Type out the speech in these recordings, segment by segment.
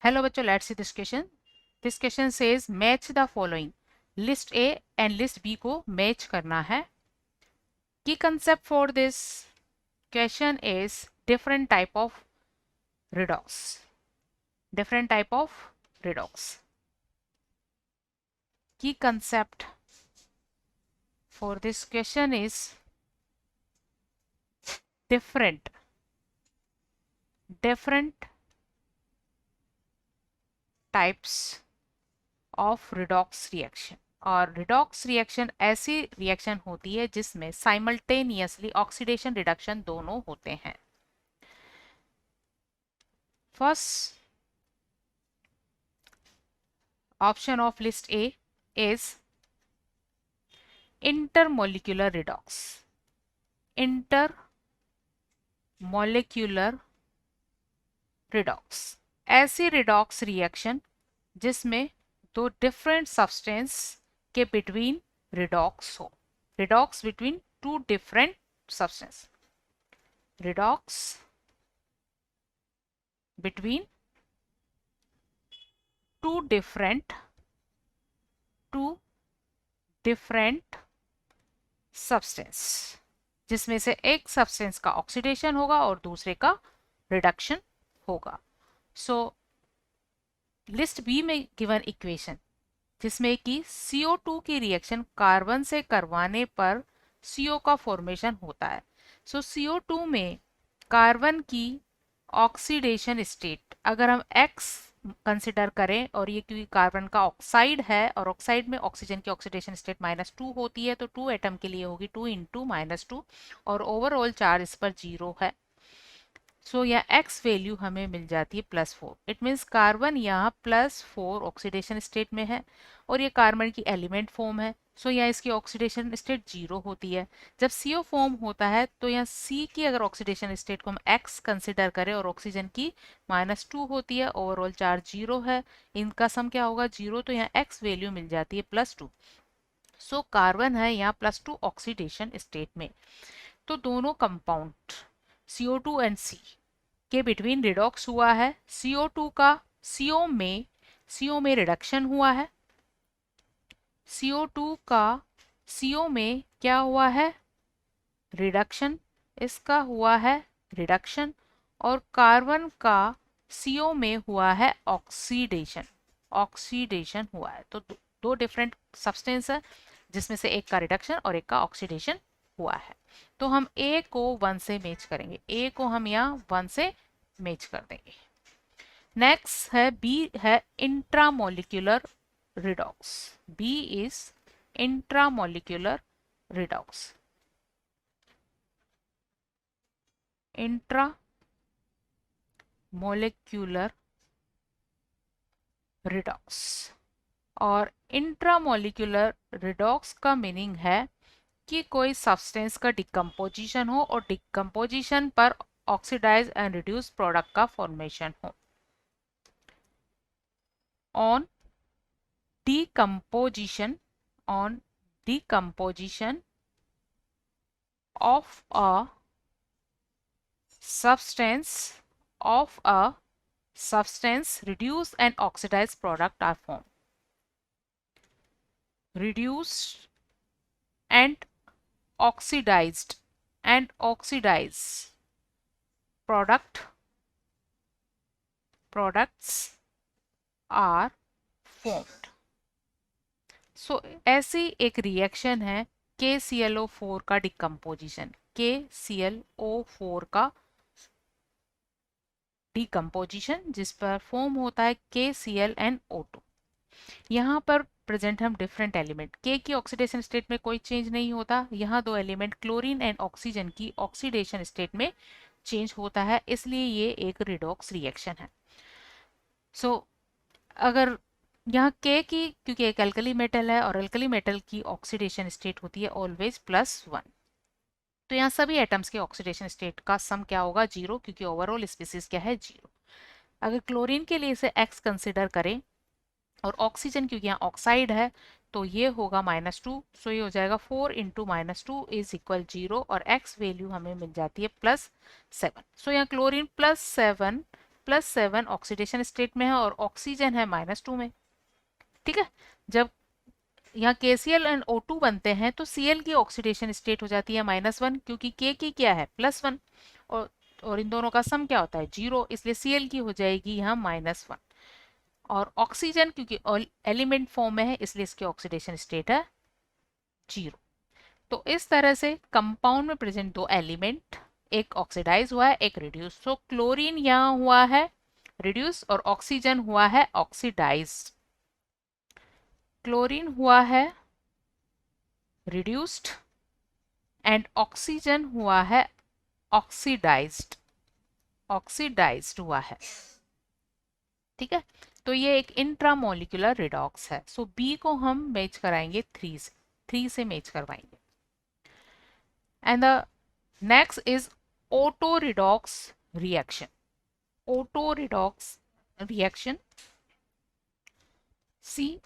Hello बच्चों, let's see this question. This question says match the following. List A and list B को match करना है. Key concept for this question is different type of redox. Different type of redox. Key concept for this question is different types of redox reaction. और redox reaction ऐसी reaction होती है जिसमें simultaneously oxidation reduction दोनों होते हैं. First option of list A is intermolecular redox. Intermolecular redox ऐसी redox reaction जिसमें दो different substance के between redox हो. Redox between two different substance. Redox between two different substance जिसमें से एक सब्सटेंस का ऑक्सीडेशन होगा और दूसरे का रिडक्शन होगा. सो लिस्ट बी में गिवन इक्वेशन जिसमें कि CO2 की रिएक्शन कार्बन से करवाने पर CO का फॉर्मेशन होता है. सो CO2 में कार्बन की ऑक्सीडेशन स्टेट अगर हम X कंसिडर करें और ये क्योंकि कार्बन का ऑक्साइड है और ऑक्साइड में ऑक्सीजन की ऑक्सीडेशन स्टेट -2 होती है तो 2 एटम के लिए होगी 2 इंटू -2 और ओवरऑल चार्ज इस पर 0 है. सो यह X वैल्यू हमें मिल जाती है +4. इट मीन्स कार्बन यहाँ +4 ऑक्सीडेशन स्टेट में है और ये कार्बन की एलिमेंट फॉर्म है. सो यहाँ इसकी ऑक्सीडेशन स्टेट 0 होती है. जब CO फॉर्म होता है तो यहाँ C की अगर ऑक्सीडेशन स्टेट को हम X कंसिडर करें और ऑक्सीजन की -2 होती है, ओवरऑल चार्ज 0 है, इनका सम क्या होगा 0, तो यहाँ X वैल्यू मिल जाती है +2. सो कार्बन है यहाँ +2 ऑक्सीडेशन स्टेट में. तो दोनों कंपाउंड CO2 एंड C के बिटवीन रिडॉक्स हुआ है. CO2 का CO में रिडक्शन हुआ है. CO2 का CO में क्या हुआ है रिडक्शन, इसका हुआ है रिडक्शन. और कार्बन का CO में हुआ है ऑक्सीडेशन हुआ है. तो दो डिफरेंट सब्सटेंस है जिसमें से एक का रिडक्शन और एक का ऑक्सीडेशन हुआ है. तो हम A को 1 से मैच करेंगे. A को हम यहाँ 1 से मैच कर देंगे. नेक्स्ट है B है intramolecular redox. B is intramolecular redox. Intramolecular redox. और इंट्रामोलिक्यूलर रिडॉक्स का मीनिंग है कि कोई सब्सटेंस का डिकम्पोजिशन हो और डिकम्पोजिशन पर ऑक्सीडाइज एंड रिड्यूस प्रोडक्ट का फॉर्मेशन हो. On decomposition of a substance reduced and oxidized product are formed. Reduced and oxidized products are formed. सो ऐसी एक रिएक्शन है KClO4 का डिकम्पोजिशन. KClO4 का डिकम्पोजिशन जिस पर फॉर्म होता है KClNO2. यहाँ पर प्रेजेंट हम डिफरेंट एलिमेंट. K की ऑक्सीडेशन स्टेट में कोई चेंज नहीं होता. यहाँ दो एलिमेंट क्लोरीन एंड ऑक्सीजन की ऑक्सीडेशन स्टेट में चेंज होता है, इसलिए ये एक रिडॉक्स रिएक्शन है. सो अगर यहाँ K की क्योंकि एक अल्कली मेटल है और अल्कली मेटल की ऑक्सीडेशन स्टेट होती है ऑलवेज +1, तो यहाँ सभी एटम्स के ऑक्सीडेशन स्टेट का सम क्या होगा 0, क्योंकि ओवरऑल स्पीसीज क्या है 0. अगर क्लोरीन के लिए इसे X कंसिडर करें और ऑक्सीजन क्योंकि यहाँ ऑक्साइड है तो ये होगा -2. सो ये हो जाएगा 4 इंटू -2 इज इक्वल 0 और X वैल्यू हमें मिल जाती है +7. सो यहाँ क्लोरीन +7 +7 ऑक्सीडेशन स्टेट में है और ऑक्सीजन है -2 में। ठीक है, जब यहाँ KCl एंड O2 बनते हैं तो Cl की ऑक्सीडेशन स्टेट हो जाती है -1, क्योंकि K की क्या है +1 और इन दोनों का सम क्या होता है 0, इसलिए Cl की हो जाएगी यहाँ -1। और ऑक्सीजन क्योंकि एलिमेंट फॉर्म में है इसलिए इसकी ऑक्सीडेशन स्टेट है 0। तो इस तरह से कंपाउंड में प्रेजेंट दो एलिमेंट, एक ऑक्सीडाइज हुआ है एक रिड्यूस। तो क्लोरीन यहाँ हुआ है रिड्यूस और ऑक्सीजन हुआ है ऑक्सीडाइज्ड। क्लोरीन हुआ है रिड्यूस्ड एंड ऑक्सीजन हुआ है ऑक्सीडाइज्ड, ऑक्सीडाइज्ड हुआ है। ठीक है, तो ये एक इंट्रामोलिकुलर रिडॉक्स है। सो बी को हम मैच कराएंगे 3 से मैच करवाएंगे। And the next is auto redox reaction. Auto redox reaction, see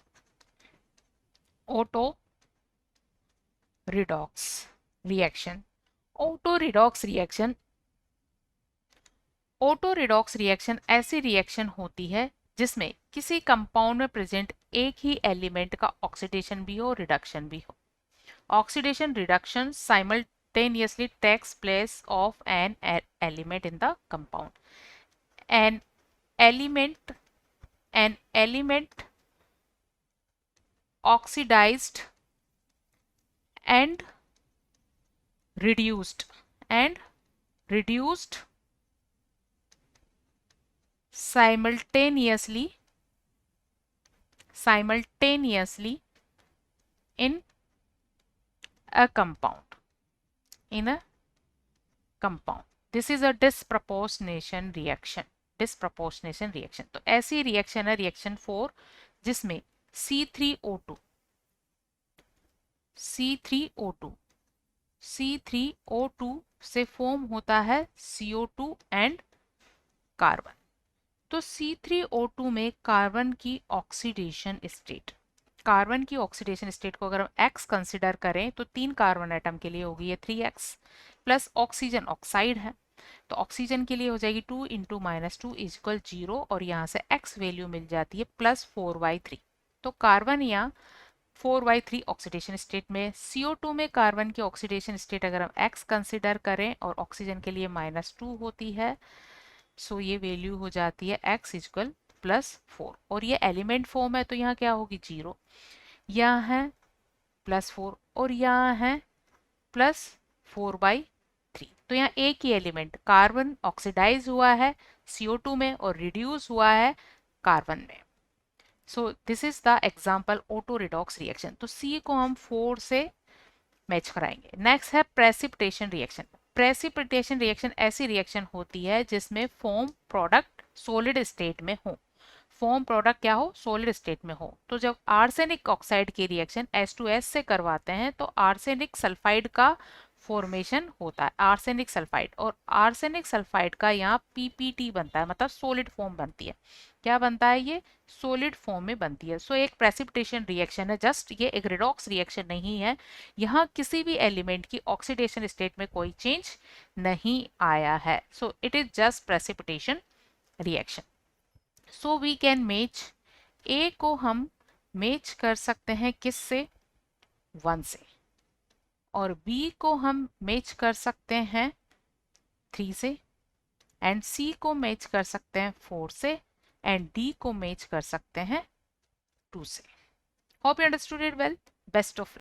auto redox reaction. Auto redox reaction, auto redox reaction ऐसी रिएक्शन होती है जिसमें किसी कंपाउंड में प्रेजेंट एक ही एलिमेंट का ऑक्सीडेशन भी हो रिडक्शन भी हो। Oxidation reduction simultaneously takes place of an element in the compound. An element oxidized and reduced simultaneously in a compound. This is a disproportionation reaction. तो ऐसी रिएक्शन है रिएक्शन 4 जिसमें C3O2 से फॉर्म होता है CO2 एंड कार्बन। तो C3O2 में carbon की ऑक्सीडेशन स्टेट, कार्बन की ऑक्सीडेशन स्टेट को अगर हम X कंसिडर करें तो 3 कार्बन एटम के लिए होगी ये 3X प्लस ऑक्सीजन ऑक्साइड है तो ऑक्सीजन के लिए हो जाएगी 2 × -2 = 0 और यहाँ से X वैल्यू मिल जाती है +4/3। तो कार्बन यहाँ 4/3 ऑक्सीडेशन स्टेट में। CO2 में कार्बन की ऑक्सीडेशन स्टेट अगर हम X कंसिडर करें और ऑक्सीजन के लिए -2 होती है, सो ये वैल्यू हो जाती है X = +4 और ये एलिमेंट फॉर्म है तो यहाँ क्या होगी 0, यहाँ है +4 और यहाँ है +4/3। तो यहाँ एक ही एलिमेंट कार्बन ऑक्सीडाइज हुआ है CO2 में और रिड्यूस हुआ है कार्बन में। So this is the example auto redox reaction. तो C को हम 4 से मैच कराएंगे। नेक्स्ट है प्रेसिपिटेशन रिएक्शन। प्रेसिपिटेशन रिएक्शन ऐसी रिएक्शन होती है जिसमें फॉर्म प्रोडक्ट सॉलिड स्टेट में हो। फॉर्म प्रोडक्ट क्या हो सॉलिड स्टेट में हो। तो जब आर्सेनिक ऑक्साइड की रिएक्शन H2S से करवाते हैं तो आर्सेनिक सल्फाइड का फॉर्मेशन होता है, आर्सेनिक सल्फाइड। और आर्सेनिक सल्फाइड का यहाँ PPT बनता है, मतलब सॉलिड फॉर्म बनती है। क्या बनता है ये सॉलिड फॉर्म में बनती है। सो एक प्रेसिपिटेशन रिएक्शन है, जस्ट ये एक रिडॉक्स रिएक्शन नहीं है। यहाँ किसी भी एलिमेंट की ऑक्सीडेशन स्टेट में कोई चेंज नहीं आया है। So it is just precipitation reaction. So we can match a को हम मैच कर सकते हैं किस से 1 से और बी को हम मैच कर सकते हैं 3 से एंड सी को मैच कर सकते हैं 4 से एंड डी को मैच कर सकते हैं 2 से। Hope you understood it well. Best of